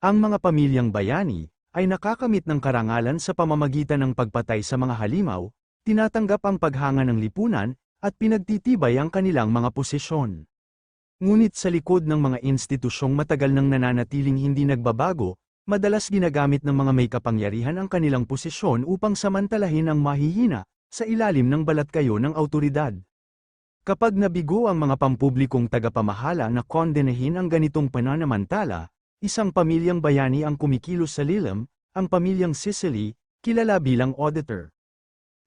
Ang mga pamilyang bayani ay nakakamit ng karangalan sa pamamagitan ng pagpatay sa mga halimaw, tinatanggap ang paghanga ng lipunan, at pinagtitibay ang kanilang mga posisyon. Ngunit sa likod ng mga institusyong matagal nang nananatiling hindi nagbabago, madalas ginagamit ng mga may kapangyarihan ang kanilang posisyon upang samantalahin ang mahihina, sa ilalim ng balatkayo ng awtoridad. Kapag nabigo ang mga pampublikong tagapamahala na kondenahin ang ganitong pananamantala, isang pamilyang bayani ang kumikilos sa lilim, ang pamilyang Sicily, kilala bilang auditor.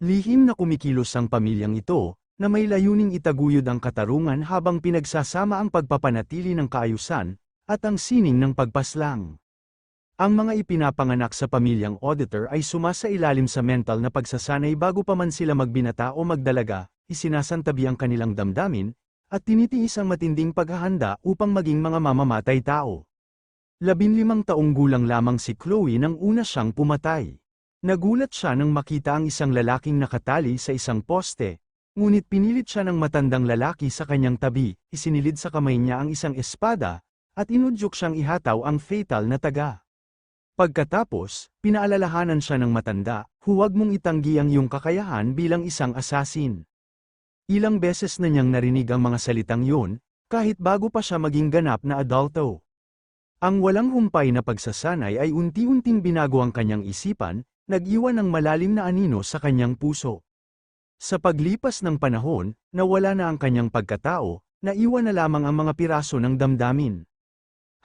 Lihim na kumikilos ang pamilyang ito, na may layuning itaguyod ang katarungan habang pinagsasama ang pagpapanatili ng kaayusan, at ang sining ng pagpaslang. Ang mga ipinapanganak sa pamilyang auditor ay sumasailalim sa mental na pagsasanay bago pa man sila magbinata o magdalaga, isinasantabi ang kanilang damdamin, at tinitiis ang matinding paghahanda upang maging mga mamamatay tao. 15 taong gulang lamang si Chloe nang una siyang pumatay. Nagulat siya nang makita ang isang lalaking nakatali sa isang poste, ngunit pinilit siya ng matandang lalaki sa kanyang tabi, isinilid sa kamay niya ang isang espada, at inudyok siyang ihataw ang fatal na taga. Pagkatapos, pinaalalahanan siya ng matanda, huwag mong itanggi ang iyong kakayahan bilang isang asasin. Ilang beses na niyang narinig ang mga salitang yun, kahit bago pa siya maging ganap na adulto. Ang walang humpay na pagsasanay ay unti-unting binago ang kanyang isipan, nag-iwan ng malalim na anino sa kanyang puso. Sa paglipas ng panahon, nawala na ang kanyang pagkatao, naiwan na lamang ang mga piraso ng damdamin.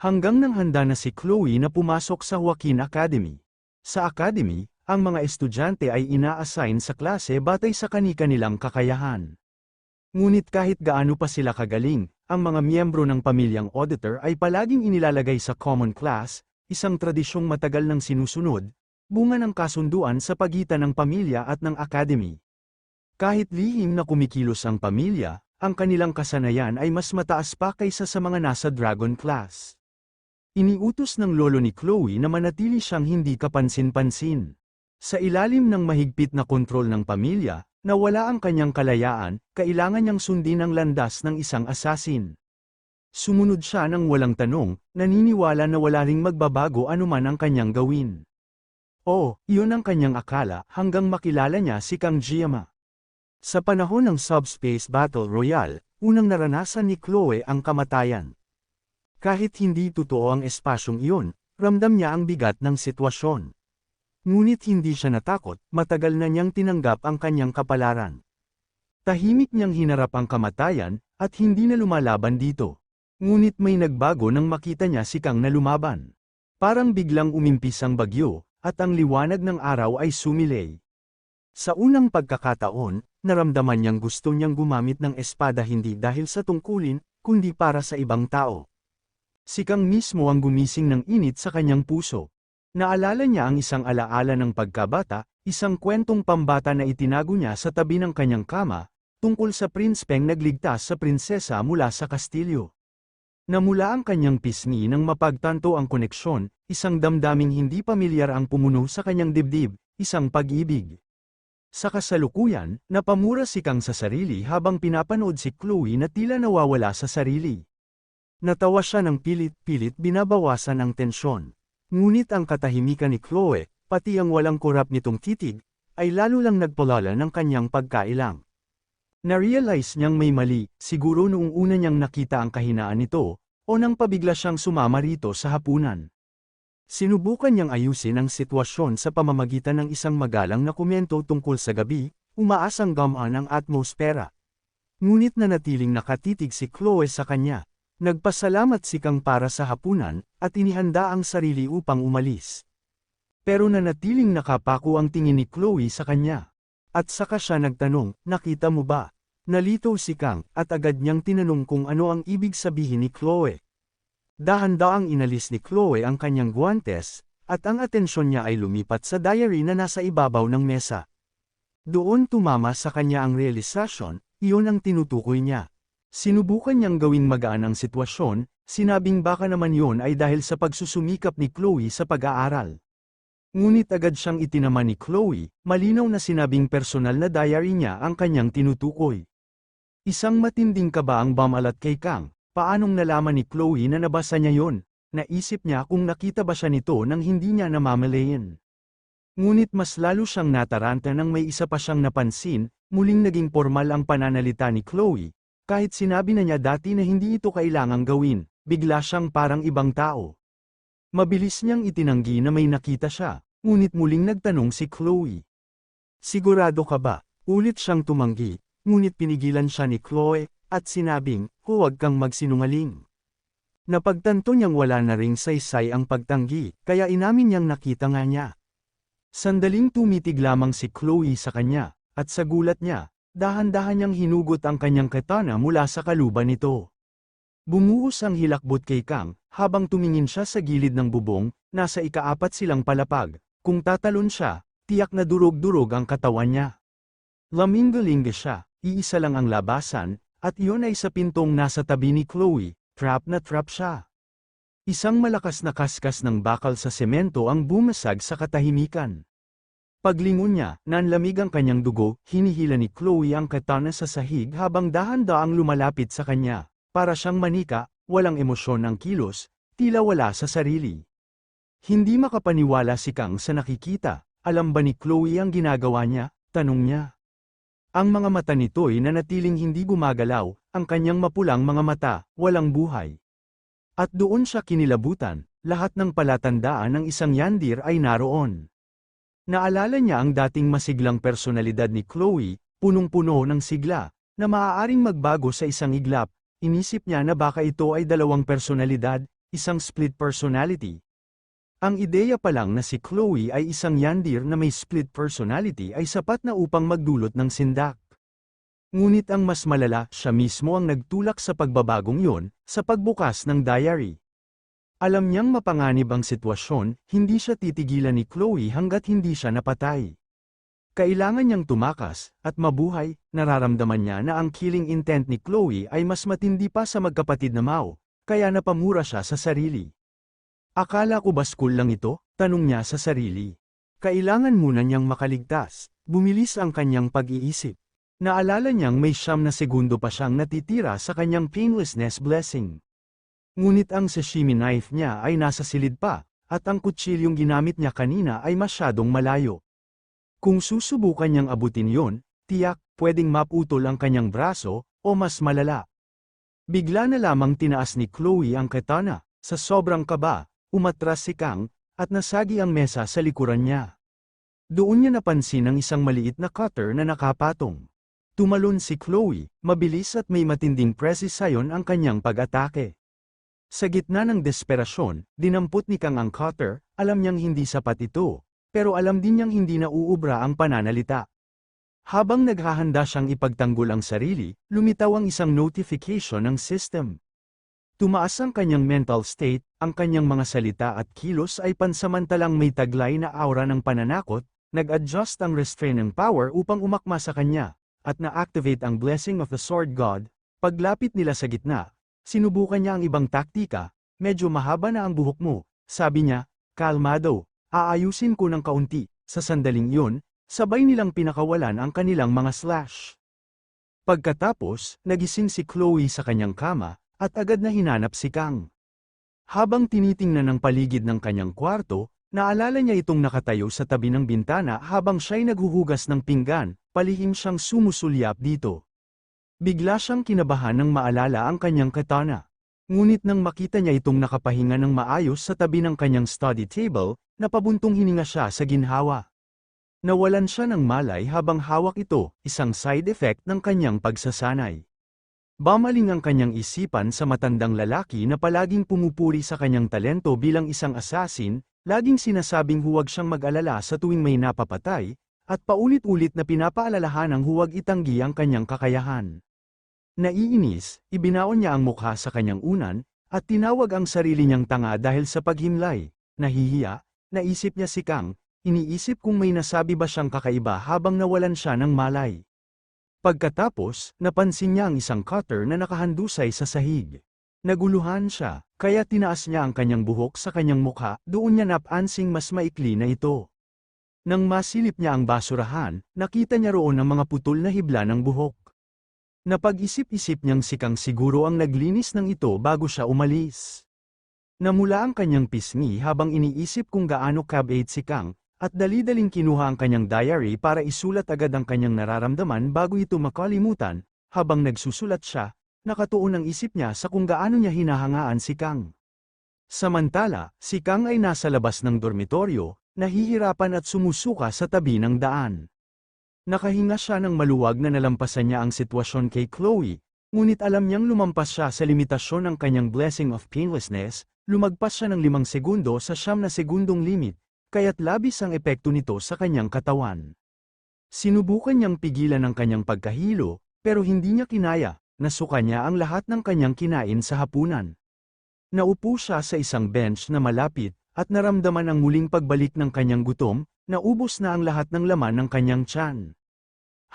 Hanggang nang handa na si Chloe na pumasok sa Joaquin Academy. Sa academy, ang mga estudyante ay ina-assign sa klase batay sa kani-kanilang kakayahan. Ngunit kahit gaano pa sila kagaling, ang mga miyembro ng pamilyang auditor ay palaging inilalagay sa common class, isang tradisyong matagal nang sinusunod, bunga ng kasunduan sa pagitan ng pamilya at ng academy. Kahit lihim na kumikilos ang pamilya, ang kanilang kasanayan ay mas mataas pa kaysa sa mga nasa Dragon Class. Iniutos ng lolo ni Chloe na manatili siyang hindi kapansin-pansin. Sa ilalim ng mahigpit na kontrol ng pamilya, nawala ang kanyang kalayaan, kailangan niyang sundin ang landas ng isang asasin. Sumunod siya ng walang tanong, naniniwala na wala ring magbabago anuman ang kanyang gawin. Iyon ang kanyang akala hanggang makilala niya si Kang Giamma. Sa panahon ng Subspace Battle Royale, unang naranasan ni Chloe ang kamatayan. Kahit hindi totoo ang espasyong iyon, ramdam niya ang bigat ng sitwasyon. Ngunit hindi siya natakot, matagal na niyang tinanggap ang kanyang kapalaran. Tahimik niyang hinarap ang kamatayan, at hindi na lumalaban dito. Ngunit may nagbago nang makita niya si Kang na lumaban. Parang biglang umimpis ang bagyo, at ang liwanag ng araw ay sumilay. Sa unang pagkakataon, naramdaman niyang gusto niyang gumamit ng espada hindi dahil sa tungkulin, kundi para sa ibang tao. Si Kang mismo ang gumising ng init sa kanyang puso. Naalala niya ang isang alaala ng pagkabata, isang kwentong pambata na itinago niya sa tabi ng kanyang kama, tungkol sa prinspeng nagligtas sa prinsesa mula sa kastilyo. Namula ang kanyang pisngi nang mapagtanto ang koneksyon, isang damdaming hindi pamilyar ang pumuno sa kanyang dibdib, isang pag-ibig. Sa kasalukuyan, napamura si Kang sa sarili habang pinapanood si Chloe na tila nawawala sa sarili. Natawa siya ng pilit-pilit binabawasan ang tensyon. Ngunit ang katahimikan ni Chloe, pati ang walang kurap nitong titig, ay lalo lang nagpalala ng kanyang pagkailang. Na-realize niyang may mali, siguro noong una niyang nakita ang kahinaan nito, o nang pabigla siyang sumama rito sa hapunan. Sinubukan niyang ayusin ang sitwasyon sa pamamagitan ng isang magalang na komento tungkol sa gabi, umaasang gamaan ang atmosfera. Ngunit nanatiling nakatitig si Chloe sa kanya. Nagpasalamat si Kang para sa hapunan, at inihanda ang sarili upang umalis. Pero nanatiling nakapako ang tingin ni Chloe sa kanya. At saka siya nagtanong, nakita mo ba? Nalito si Kang, at agad niyang tinanong kung ano ang ibig sabihin ni Chloe. Dahan-daang inalis ni Chloe ang kanyang guwantes, at ang atensyon niya ay lumipat sa diary na nasa ibabaw ng mesa. Doon tumama sa kanya ang realisasyon, iyon ang tinutukoy niya. Sinubukan niyang gawing magaan ang sitwasyon, sinabing baka naman yon ay dahil sa pagsusumikap ni Chloe sa pag-aaral. Ngunit agad siyang itinaman ni Chloe, malinaw na sinabing personal na diary niya ang kanyang tinutukoy. Isang matinding kaba ang bumalat kay Kang, paanong nalaman ni Chloe na nabasa niya yon? Naisip niya kung nakita ba siya nito nang hindi niya namamalayan. Ngunit mas lalo siyang nataranta nang may isa pa siyang napansin, muling naging formal ang pananalita ni Chloe. Kahit sinabi na niya dati na hindi ito kailangang gawin, bigla siyang parang ibang tao. Mabilis niyang itinanggi na may nakita siya, ngunit muling nagtanong si Chloe. Sigurado ka ba? Ulit siyang tumanggi, ngunit pinigilan siya ni Chloe, at sinabing, huwag kang magsinungaling. Napagtanto niyang wala na ring saysay ang pagtanggi, kaya inamin niyang nakita nga niya. Sandaling tumitig lamang si Chloe sa kanya, at sa gulat niya, dahan-dahan niyang hinugot ang kanyang katana mula sa kaluban nito. Bumuhos ang hilakbot kay Kang, habang tumingin siya sa gilid ng bubong, nasa ikaapat silang palapag. Kung tatalon siya, tiyak na durog-durog ang katawan niya. Lamingga-lingga siya, iisa lang ang labasan, at iyon ay sa pintong nasa tabi ni Chloe, trap na trap siya. Isang malakas na kaskas ng bakal sa semento ang bumasag sa katahimikan. Paglingon niya, nanlamig ang kanyang dugo, hinihila ni Chloe ang katana sa sahig habang dahan-daang lumalapit sa kanya. Para siyang manika, walang emosyon ang kilos, tila wala sa sarili. Hindi makapaniwala si Kang sa nakikita. Alam ba ni Chloe ang ginagawa niya? Tanong niya. Ang mga mata nito'y nanatiling hindi gumagalaw, ang kanyang mapulang mga mata, walang buhay. At doon siya kinilabutan, lahat ng palatandaan ng isang yandir ay naroon. Naalala niya ang dating masiglang personalidad ni Chloe, punong-puno ng sigla, na maaaring magbago sa isang iglap. Inisip niya na baka ito ay dalawang personalidad, isang split personality. Ang ideya pa lang na si Chloe ay isang yandir na may split personality ay sapat na upang magdulot ng sindak. Ngunit ang mas malala, siya mismo ang nagtulak sa pagbabagong yon, sa pagbukas ng diary. Alam niyang mapanganib ang sitwasyon, hindi siya titigilan ni Chloe hanggat hindi siya napatay. Kailangan niyang tumakas, at mabuhay. Nararamdaman niya na ang killing intent ni Chloe ay mas matindi pa sa magkapatid na Mao, kaya napamura siya sa sarili. Akala ko ba school lang ito? Tanong niya sa sarili. Kailangan muna niyang makaligtas, bumilis ang kanyang pag-iisip. Naalala niyang may 9 na segundo pa siyang natitira sa kanyang painlessness blessing. Ngunit ang sashimi knife niya ay nasa silid pa, at ang kutsilyong ginamit niya kanina ay masyadong malayo. Kung susubukan niyang abutin yon, tiyak, pwedeng maputol ang kanyang braso, o mas malala. Bigla na lamang tinaas ni Chloe ang katana, sa sobrang kaba, umatras si Kang, at nasagi ang mesa sa likuran niya. Doon niya napansin ang isang maliit na cutter na nakapatong. Tumalon si Chloe, mabilis at may matinding presisyon ang kanyang pag-atake. Sa gitna ng desperasyon, dinampot ni Kang ang cutter, alam niyang hindi sapat ito, pero alam din niyang hindi na uubra ang pananalita. Habang naghahanda siyang ipagtanggol ang sarili, lumitaw ang isang notification ng system. Tumaas ang kanyang mental state, ang kanyang mga salita at kilos ay pansamantalang may taglay na aura ng pananakot, nag-adjust ang restraining power upang umakma sa kanya, at na-activate ang blessing of the sword god. Paglapit nila sa gitna, sinubukan niya ang ibang taktika. Medyo mahaba na ang buhok mo, sabi niya, kalmado, aayusin ko ng kaunti. Sa sandaling yun, sabay nilang pinakawalan ang kanilang mga slash. Pagkatapos, nagising si Chloe sa kanyang kama, at agad na hinanap si Kang. Habang tinitingnan ang paligid ng kanyang kwarto, naalala niya itong nakatayo sa tabi ng bintana habang siya'y naghuhugas ng pinggan, palihim siyang sumusulyap dito. Bigla siyang kinabahan nang maalala ang kanyang katana. Ngunit nang makita niya itong nakapahinga ng maayos sa tabi ng kanyang study table, napabuntong hininga siya sa ginhawa. Nawalan siya ng malay habang hawak ito, isang side effect ng kanyang pagsasanay. Bamaling ang kanyang isipan sa matandang lalaki na palaging pumupuri sa kanyang talento bilang isang assassin, laging sinasabing huwag siyang mag-alala sa tuwing may napapatay, at paulit-ulit na pinapaalalahanang huwag itanggi ang kanyang kakayahan. Naiinis, ibinaon niya ang mukha sa kanyang unan, at tinawag ang sarili niyang tanga dahil sa paghimlay. Nahihiya, naisip niya si Kang, iniisip kung may nasabi ba siyang kakaiba habang nawalan siya ng malay. Pagkatapos, napansin niya ang isang cutter na nakahandusay sa sahig. Naguluhan siya, kaya tinaas niya ang kanyang buhok sa kanyang mukha, doon niya napansing mas maikli na ito. Nang masilip niya ang basurahan, nakita niya roon ang mga putol na hibla ng buhok. Napag-isip-isip niyang si Kang siguro ang naglinis ng ito bago siya umalis. Namula ang kanyang pisngi habang iniisip kung gaano kabait si Kang, at dali-daling kinuha ang kanyang diary para isulat agad ang kanyang nararamdaman bago ito makalimutan. Habang nagsusulat siya, nakatuon ang isip niya sa kung gaano niya hinahangaan si Kang. Samantala, si Kang ay nasa labas ng dormitoryo, nahihirapan at sumusuka sa tabi ng daan. Nakahinga siya ng maluwag na nalampasan niya ang sitwasyon kay Chloe, ngunit alam niyang lumampas siya sa limitasyon ng kanyang blessing of painlessness, lumagpas siya ng 5 segundo sa 9 na segundong limit, kaya't labis ang epekto nito sa kanyang katawan. Sinubukan niyang pigilan ang kanyang pagkahilo, pero hindi niya kinaya, nasuka niya ang lahat ng kanyang kinain sa hapunan. Naupo siya sa isang bench na malapit, at naramdaman ang muling pagbalik ng kanyang gutom, naubos na ang lahat ng laman ng kanyang tiyan.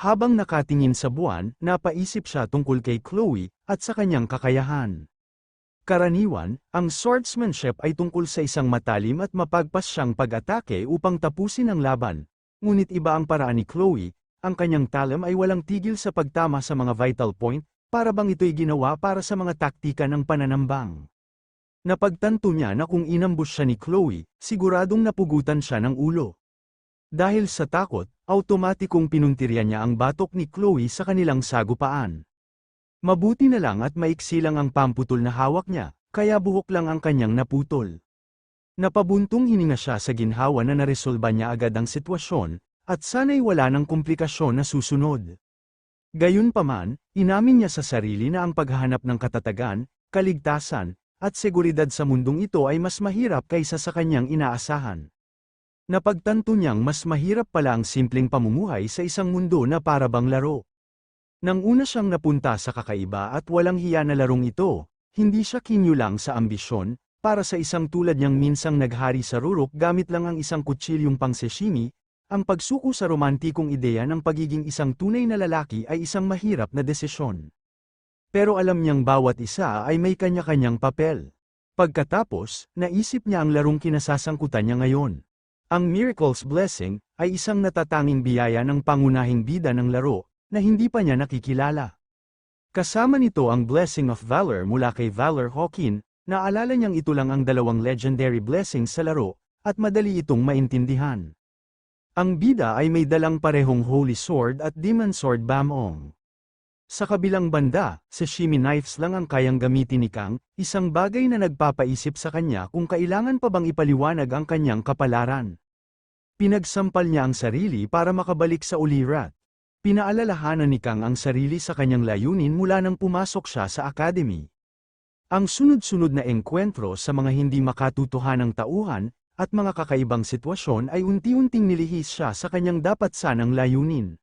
Habang nakatingin sa buwan, napaisip siya tungkol kay Chloe, at sa kanyang kakayahan. Karaniwan, ang swordsmanship ay tungkol sa isang matalim at mapagpas siyang pag-atake upang tapusin ang laban. Ngunit iba ang paraan ni Chloe, ang kanyang talam ay walang tigil sa pagtama sa mga vital point, para bang ito'y ginawa para sa mga taktika ng pananambang. Napagtanto niya na kung inambush siya ni Chloe, siguradong napugutan siya ng ulo. Dahil sa takot, automatikong pinuntirya niya ang batok ni Chloe sa kanilang sagupaan. Mabuti na lang at maiksi lang ang pamputol na hawak niya, kaya buhok lang ang kanyang naputol. Napabuntong hininga siya sa ginhawa na naresolba niya agad ang sitwasyon, at sana'y wala ng komplikasyon na susunod. Gayunpaman, inamin niya sa sarili na ang paghahanap ng katatagan, kaligtasan, at seguridad sa mundong ito ay mas mahirap kaysa sa kanyang inaasahan. Napagtanto niyang mas mahirap pala ang simpleng pamumuhay sa isang mundo na para bang laro. Nang una siyang napunta sa kakaiba at walang hiya na larong ito, hindi siya kinyulang sa ambisyon, para sa isang tulad niyang minsang naghari sa rurok gamit lang ang isang kutsilyong pang-sashimi. Ang pagsuko sa romantikong ideya ng pagiging isang tunay na lalaki ay isang mahirap na desisyon. Pero alam niyang bawat isa ay may kanya-kanyang papel. Pagkatapos, naisip niya ang larong kinasasangkutan niya ngayon. Ang Miracle's Blessing ay isang natatanging biyaya ng pangunahing bida ng laro, na hindi pa niya nakikilala. Kasama nito ang Blessing of Valor mula kay Valor Hawkin, naalala niyang ito lang ang 2 legendary blessings sa laro, at madali itong maintindihan. Ang bida ay may dalang parehong Holy Sword at Demon Sword Bamong. Sa kabilang banda, sashimi knives lang ang kayang gamitin ni Kang, isang bagay na nagpapaisip sa kanya kung kailangan pa bang ipaliwanag ang kanyang kapalaran. Pinagsampal niya ang sarili para makabalik sa ulirat. Pinaalalahanan ni Kang ang sarili sa kanyang layunin mula nang pumasok siya sa academy. Ang sunod-sunod na engkwentro sa mga hindi makatutuhanang tauhan, at mga kakaibang sitwasyon ay unti-unting nilihis siya sa kanyang dapat sanang layunin.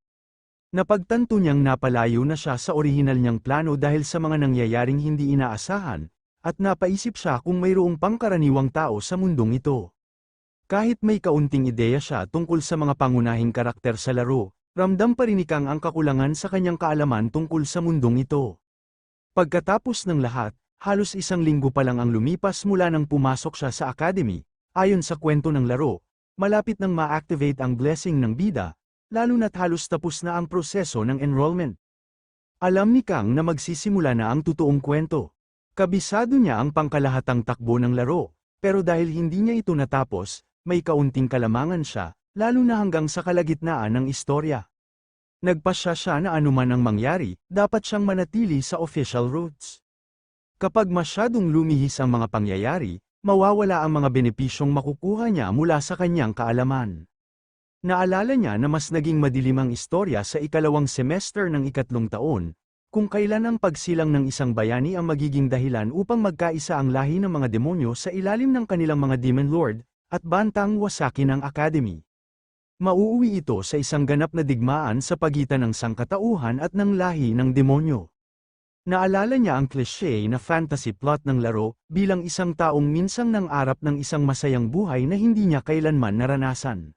Napagtanto niyang napalayo na siya sa orihinal niyang plano dahil sa mga nangyayaring hindi inaasahan, at napaisip siya kung mayroong pangkaraniwang tao sa mundong ito. Kahit may kaunting ideya siya tungkol sa mga pangunahing karakter sa laro, ramdam pa rin ni Kang ang kakulangan sa kanyang kaalaman tungkol sa mundong ito. Pagkatapos ng lahat, halos 1 linggo pa lang ang lumipas mula nang pumasok siya sa academy. Ayon sa kwento ng laro, malapit nang ma-activate ang blessing ng bida, lalo na't halos tapos na ang proseso ng enrollment. Alam ni Kang na magsisimula na ang totoong kwento. Kabisado niya ang pangkalahatang takbo ng laro, pero dahil hindi niya ito natapos, may kaunting kalamangan siya, lalo na hanggang sa kalagitnaan ng istorya. Nagpasya siya na anuman ang mangyari, dapat siyang manatili sa official routes. Kapag masyadong lumihis ang mga pangyayari, mawawala ang mga benepisyong makukuha niya mula sa kanyang kaalaman. Naalala niya na mas naging madilim ang istorya sa 2nd semester ng 3rd taon, kung kailan ang pagsilang ng isang bayani ang magiging dahilan upang magkaisa ang lahi ng mga demonyo sa ilalim ng kanilang mga Demon Lord, at bantang wasakin ang academy. Mauuwi ito sa isang ganap na digmaan sa pagitan ng sangkatauhan at ng lahi ng demonyo. Naalala niya ang cliché na fantasy plot ng laro, bilang isang taong minsang nangarap ng isang masayang buhay na hindi niya kailanman naranasan.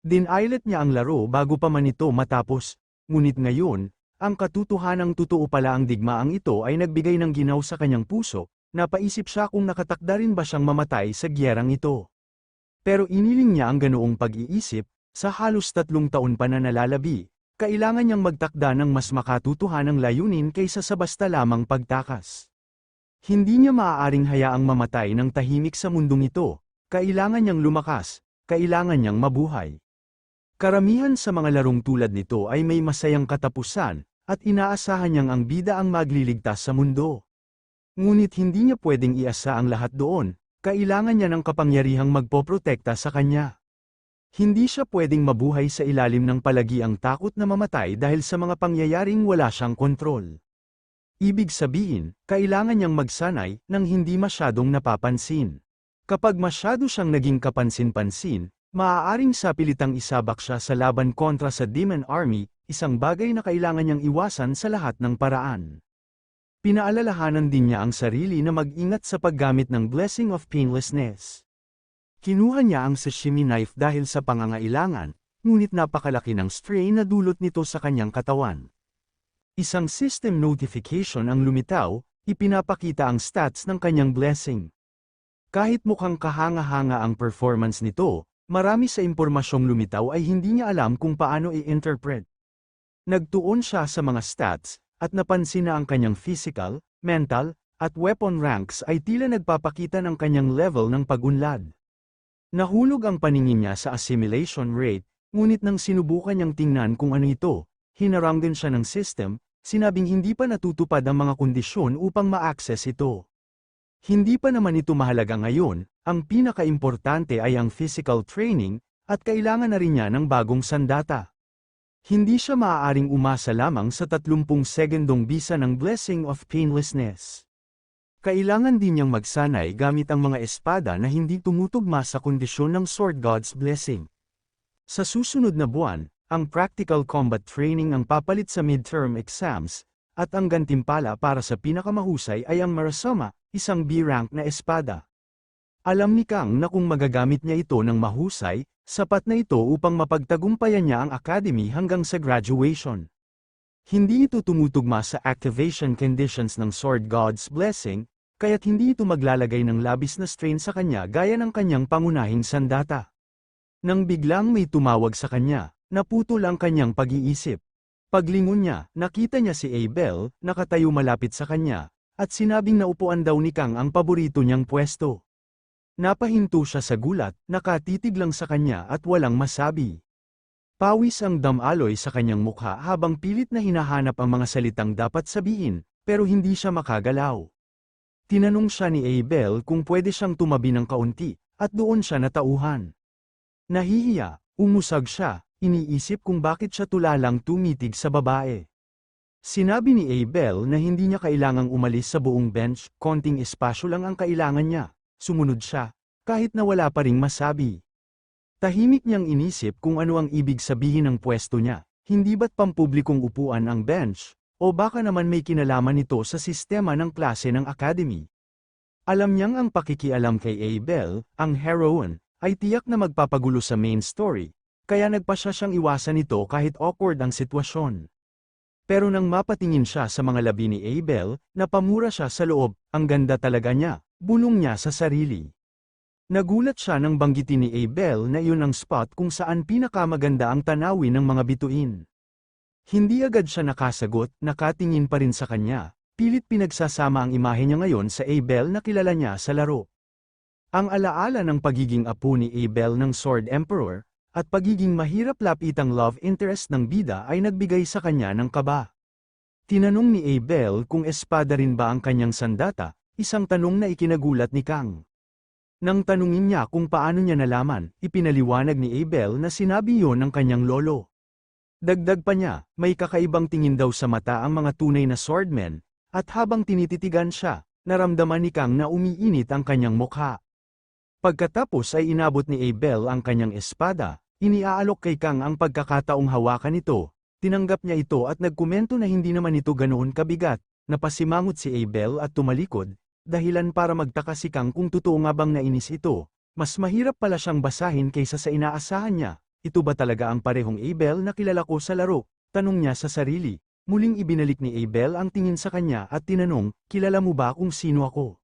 Dinilet niya ang laro bago pa man ito matapos, ngunit ngayon, ang katotohanang totoo pala ang digmaang ito ay nagbigay ng ginaw sa kanyang puso, napaisip siya kung nakatakda rin ba siyang mamatay sa gyerang ito. Pero iniling niya ang ganoong pag-iisip, sa halos 3 taon pa na nalalabi. Kailangan niyang magtakda ng mas makatutuhanang layunin kaysa sa basta lamang pagtakas. Hindi niya maaaring hayaang mamatay ng tahimik sa mundong ito, kailangan niyang lumakas, kailangan niyang mabuhay. Karamihan sa mga larong tulad nito ay may masayang katapusan, at inaasahan niyang ang bida ang magliligtas sa mundo. Ngunit hindi niya pwedeng iasa ang lahat doon, kailangan niya ng kapangyarihang magpoprotekta sa kanya. Hindi siya pwedeng mabuhay sa ilalim ng palagiang takot na mamatay dahil sa mga pangyayaring wala siyang kontrol. Ibig sabihin, kailangan niyang magsanay nang hindi masyadong napapansin. Kapag masyado siyang naging kapansin-pansin, maaaring sapilitang isabak siya sa laban kontra sa Demon Army, isang bagay na kailangan niyang iwasan sa lahat ng paraan. Pinaalalahanan din niya ang sarili na mag-ingat sa paggamit ng Blessing of Painlessness. Kinuha niya ang sashimi knife dahil sa pangangailangan, ngunit napakalaki ng strain na dulot nito sa kanyang katawan. Isang system notification ang lumitaw, ipinapakita ang stats ng kanyang blessing. Kahit mukhang kahanga-hanga ang performance nito, marami sa impormasyong lumitaw ay hindi niya alam kung paano i-interpret. Nagtuon siya sa mga stats, at napansin na ang kanyang physical, mental, at weapon ranks ay tila nagpapakita ng kanyang level ng pag-unlad. Nahulog ang paningin niya sa assimilation rate, ngunit nang sinubukan niyang tingnan kung ano ito, hinarang din siya ng system, sinabing hindi pa natutupad ang mga kondisyon upang ma-access ito. Hindi pa naman ito mahalaga ngayon, ang pinaka-importante ay ang physical training, at kailangan na rin niya ng bagong sandata. Hindi siya maaaring umasa lamang sa 30 segundong bisa ng Blessing of Painlessness. Kailangan din niyang magsanay gamit ang mga espada na hindi tumutugma sa kondisyon ng Sword God's Blessing. Sa susunod na buwan, ang practical combat training ang papalit sa midterm exams, at ang gantimpala para sa pinakamahusay ay ang Marasama, isang B-rank na espada. Alam ni Kang na kung magagamit niya ito ng mahusay, sapat na ito upang mapagtagumpayan niya ang academy hanggang sa graduation. Hindi ito tumutugma sa activation conditions ng Sword God's Blessing, kaya't hindi ito maglalagay ng labis na strain sa kanya gaya ng kanyang pangunahing sandata. Nang biglang may tumawag sa kanya, naputol ang kanyang pag-iisip. Paglingon niya, nakita niya si Abel, nakatayo malapit sa kanya, at sinabing naupuan daw ni Kang ang paborito niyang pwesto. Napahinto siya sa gulat, nakatitig lang sa kanya at walang masabi. Pawis ang damaloy sa kanyang mukha habang pilit na hinahanap ang mga salitang dapat sabihin, pero hindi siya makagalaw. Tinanong siya ni Abel kung pwede siyang tumabi ng kaunti, at doon siya natauhan. Nahihiya, umusag siya, iniisip kung bakit siya tulalang tumitig sa babae. Sinabi ni Abel na hindi niya kailangang umalis sa buong bench, konting espasyo lang ang kailangan niya. Sumunod siya, kahit na wala pa ring masabi. Tahimik niyang inisip kung ano ang ibig sabihin ng pwesto niya, hindi ba't pampublikong upuan ang bench, o baka naman may kinalaman nito sa sistema ng klase ng academy. Alam niyang ang pakikialam kay Abel, ang heroine, ay tiyak na magpapagulo sa main story, kaya nagpasya siyang iwasan ito kahit awkward ang sitwasyon. Pero nang mapatingin siya sa mga labi ni Abel, napamura siya sa loob, ang ganda talaga niya. Bulong niya sa sarili. Nagulat siya nang banggitin ni Abel na iyon ang spot kung saan pinakamaganda ang tanawin ng mga bituin. Hindi agad siya nakasagot, nakatingin pa rin sa kanya, pilit pinagsasama ang imahe niya ngayon sa Abel na kilala niya sa laro. Ang alaala ng pagiging apo ni Abel ng Sword Emperor, at pagiging mahirap lapitang love interest ng bida ay nagbigay sa kanya ng kaba. Tinanong ni Abel kung espada rin ba ang kanyang sandata, isang tanong na ikinagulat ni Kang. Nang tanungin niya kung paano niya nalaman, ipinaliwanag ni Abel na sinabi yon ng kanyang lolo. Dagdag pa niya, may kakaibang tingin daw sa mata ang mga tunay na swordmen, at habang tinititigan siya, naramdaman ni Kang na umiinit ang kanyang mukha. Pagkatapos ay inabot ni Abel ang kanyang espada, iniaalok kay Kang ang pagkakataong hawakan ito, tinanggap niya ito at nagkomento na hindi naman ito ganoon kabigat, napasimangot si Abel at tumalikod, dahilan para magtaka si Kang kung totoo nga bang nainis ito, mas mahirap pala siyang basahin kaysa sa inaasahan niya, ito ba talaga ang parehong Abel na kilala ko sa laro, tanong niya sa sarili, muling ibinalik ni Abel ang tingin sa kanya at tinanong, kilala mo ba kung sino ako?